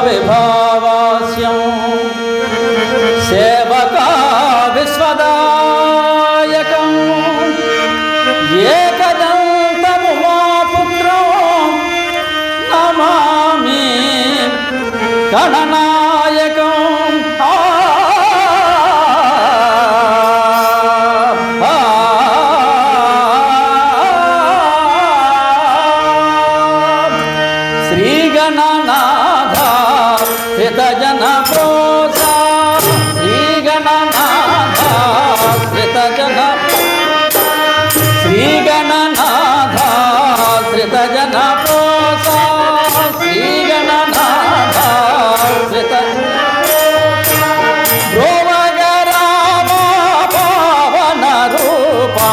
विभावास्यं सेवका विश्वदायकं एकदन्तमुमापुत्रं नमामि गणनायकं श्रीगणनाथ श्रितजनप्रोसा श्रीगणनाथ श्रीगणनाथ श्रितजनप्रोसा श्रीगणनाथ प्रोवगराम पावन रूपा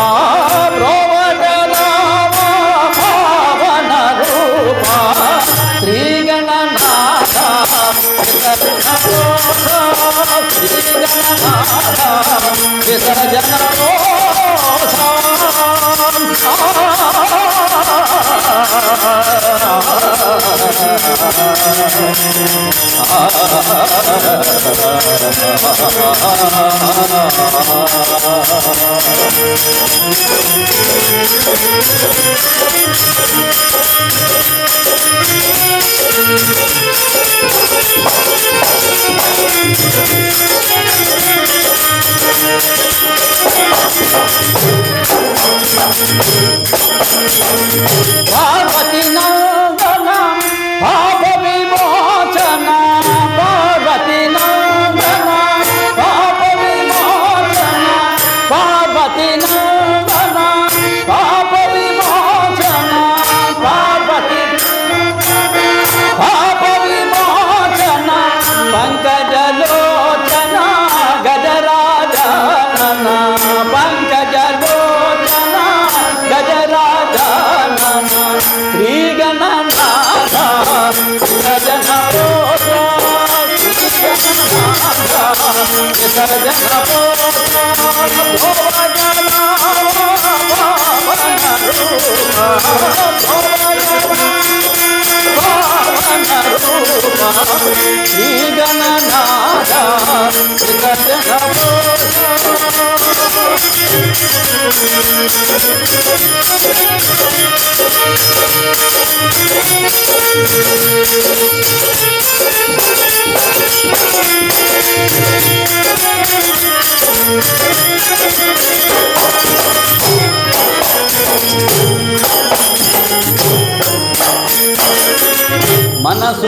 प्रोवगराम पावन रूपा श्रीगणनाथ विसर्जन पार्वती नंदन पाप विमोचन पार्वती नंदन पाप विमोचन पार्वती नंदन पाप विमोचन पार्वती पाप विमोचन पंकजलोचन गजराजनन पंकजलोचन गजराजनन श्रीगणनाथ विसर्जनप्रोसा श्रीगणनाथ मनसु